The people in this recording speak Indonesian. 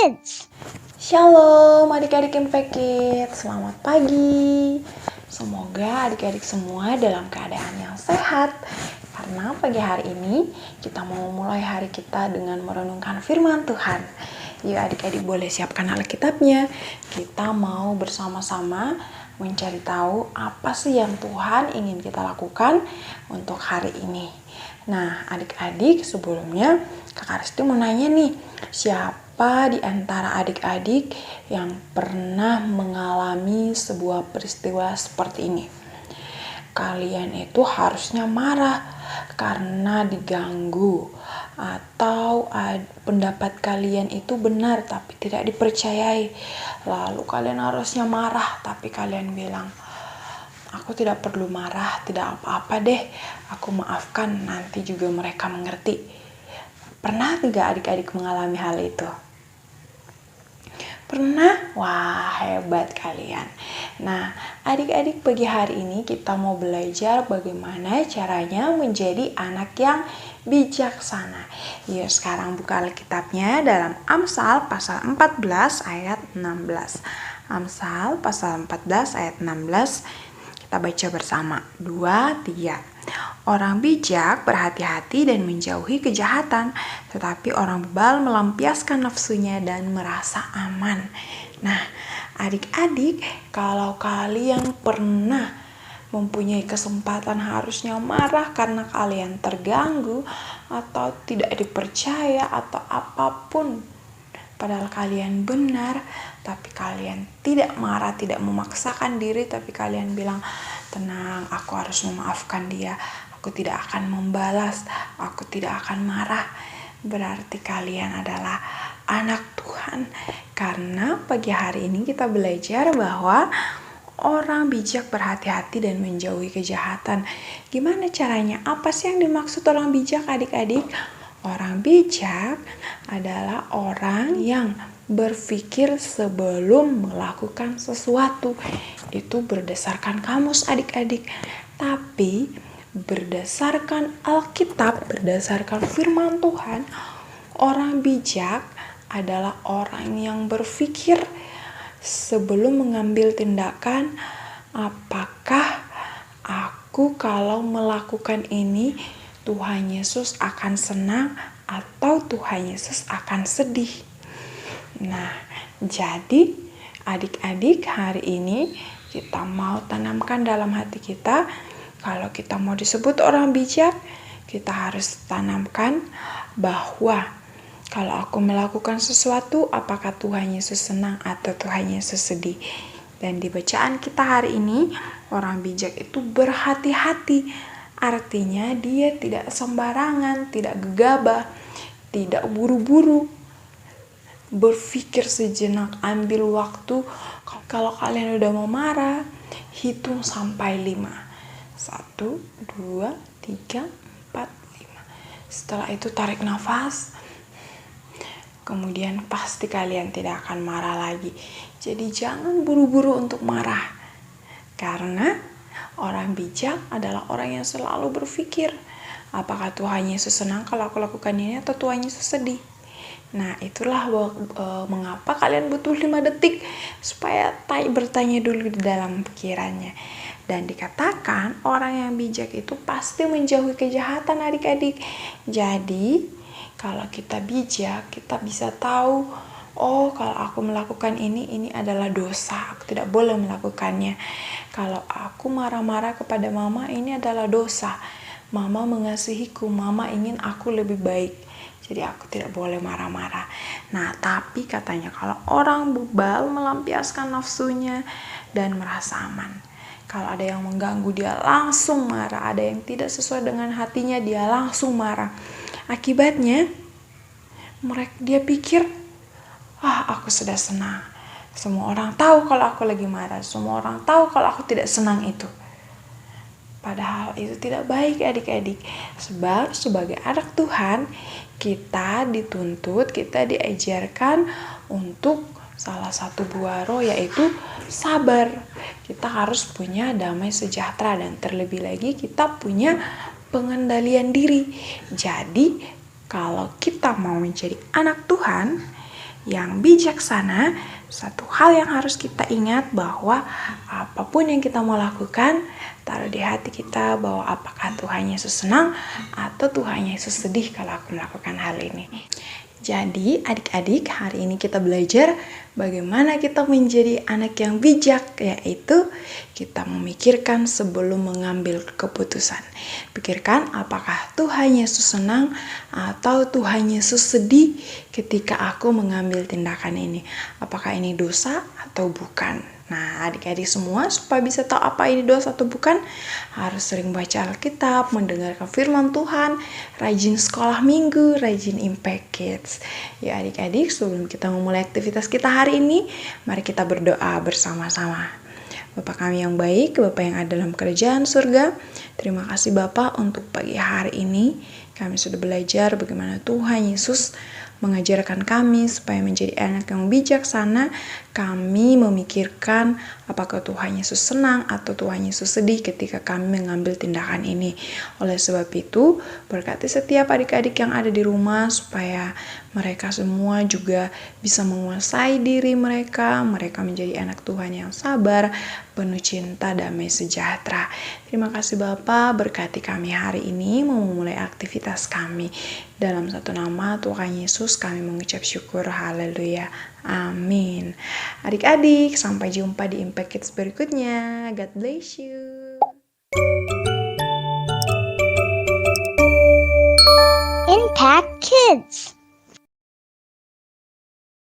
Kids. Shalom adik-adik Impact Kids, selamat pagi. Semoga adik-adik semua dalam keadaan yang sehat. Karena pagi hari ini kita mau mulai hari kita dengan merenungkan firman Tuhan. Yuk adik-adik boleh siapkan Alkitabnya. Kita mau bersama-sama mencari tahu apa sih yang Tuhan ingin kita lakukan untuk hari ini. Nah adik-adik, sebelumnya Kakak Resti mau nanya nih, siapa di antara adik-adik yang pernah mengalami sebuah peristiwa seperti ini? Kalian itu harusnya marah karena diganggu, atau pendapat kalian itu benar tapi tidak dipercayai. Lalu kalian harusnya marah tapi kalian bilang, aku tidak perlu marah, tidak apa-apa deh, aku maafkan, nanti juga mereka mengerti. Pernah tidak adik-adik mengalami hal itu? Pernah? Wah, hebat kalian. Nah, adik-adik pagi hari ini kita mau belajar bagaimana caranya menjadi anak yang bijaksana. Yuk sekarang buka Alkitabnya dalam Amsal pasal 14 ayat 16. Amsal pasal 14 ayat 16. Kita baca bersama. 2, 3. Orang bijak berhati-hati dan menjauhi kejahatan, tetapi orang bebal melampiaskan nafsunya dan merasa aman. Nah, adik-adik, kalau kalian pernah mempunyai kesempatan harusnya marah karena kalian terganggu atau tidak dipercaya atau apapun, padahal kalian benar, tapi kalian tidak marah, tidak memaksakan diri, tapi kalian bilang, tenang, aku harus memaafkan dia, aku tidak akan membalas, aku tidak akan marah. Berarti kalian adalah anak Tuhan. Karena pagi hari ini kita belajar bahwa orang bijak berhati-hati dan menjauhi kejahatan. Gimana caranya? Apa sih yang dimaksud orang bijak, adik-adik? Orang bijak adalah orang yang berpikir sebelum melakukan sesuatu. Itu berdasarkan kamus, adik-adik. Tapi berdasarkan Alkitab, berdasarkan firman Tuhan, orang bijak adalah orang yang berpikir sebelum mengambil tindakan, apakah aku kalau melakukan ini Tuhan Yesus akan senang atau Tuhan Yesus akan sedih. Nah, jadi adik-adik hari ini kita mau tanamkan dalam hati kita, kalau kita mau disebut orang bijak, kita harus tanamkan bahwa kalau aku melakukan sesuatu, apakah Tuhan Yesus senang atau Tuhan Yesus sedih. Dan di bacaan kita hari ini, orang bijak itu berhati-hati. Artinya dia tidak sembarangan, tidak gegabah, tidak buru-buru. Berpikir sejenak, ambil waktu. Kalau kalian udah mau marah, hitung sampai 5. 1, 2, 3, 4, 5. Setelah itu tarik nafas. Kemudian pasti kalian tidak akan marah lagi. Jadi jangan buru-buru untuk marah. Karena orang bijak adalah orang yang selalu berpikir, apakah Tuhan Yesus senang kalau aku lakukan ini atau Tuhan Yesus sedih. Nah, itulah mengapa kalian butuh 5 detik supaya bertanya dulu di dalam pikirannya. Dan dikatakan orang yang bijak itu pasti menjauhi kejahatan, adik-adik. Jadi, kalau kita bijak, kita bisa tahu, oh kalau aku melakukan ini adalah dosa, aku tidak boleh melakukannya. Kalau aku marah-marah kepada mama, ini adalah dosa. Mama mengasihiku, mama ingin aku lebih baik. Jadi aku tidak boleh marah-marah. Nah, tapi katanya kalau orang bebal melampiaskan nafsunya dan merasa aman. Kalau ada yang mengganggu, dia langsung marah. Ada yang tidak sesuai dengan hatinya, dia langsung marah. Akibatnya, dia pikir, aku sudah senang. Semua orang tahu kalau aku lagi marah. Semua orang tahu kalau aku tidak senang itu. Padahal itu tidak baik, adik-adik. Sebab sebagai anak Tuhan, kita dituntut, kita diajarkan untuk salah satu buah roh, yaitu sabar. Kita harus punya damai sejahtera, dan terlebih lagi kita punya pengendalian diri. Jadi kalau kita mau menjadi anak Tuhan, yang bijaksana, satu hal yang harus kita ingat bahwa apapun yang kita mau lakukan, taruh di hati kita bahwa apakah Tuhan Yesus senang atau Tuhan Yesus sedih kalau aku melakukan hal ini. Jadi adik-adik, hari ini kita belajar bagaimana kita menjadi anak yang bijak, yaitu kita memikirkan sebelum mengambil keputusan. Pikirkan apakah Tuhan Yesus senang atau Tuhan Yesus sedih ketika aku mengambil tindakan ini. Apakah ini dosa atau bukan? Nah, adik-adik semua supaya bisa tahu apa ini dosa atau bukan, harus sering baca Alkitab, mendengarkan firman Tuhan, rajin sekolah minggu, rajin Impact Kids. Ya adik-adik, sebelum kita memulai aktivitas kita hari ini, mari kita berdoa bersama-sama. Bapa kami yang baik, Bapa yang ada dalam kerajaan surga, terima kasih Bapa untuk pagi hari ini. Kami sudah belajar bagaimana Tuhan Yesus mengajarkan kami supaya menjadi anak yang bijaksana. Kami memikirkan apakah Tuhan Yesus senang atau Tuhan Yesus sedih ketika kami mengambil tindakan ini. Oleh sebab itu, berkati setiap adik-adik yang ada di rumah supaya mereka semua juga bisa menguasai diri mereka. Mereka menjadi anak Tuhan yang sabar, penuh cinta, damai sejahtera. Terima kasih Bapa, berkati kami hari ini memulai aktivitas kami. Dalam satu nama Tuhan Yesus kami mengucap syukur. Haleluya. Amin. Adik-adik, sampai jumpa di Impact Kids berikutnya. God bless you. Impact Kids.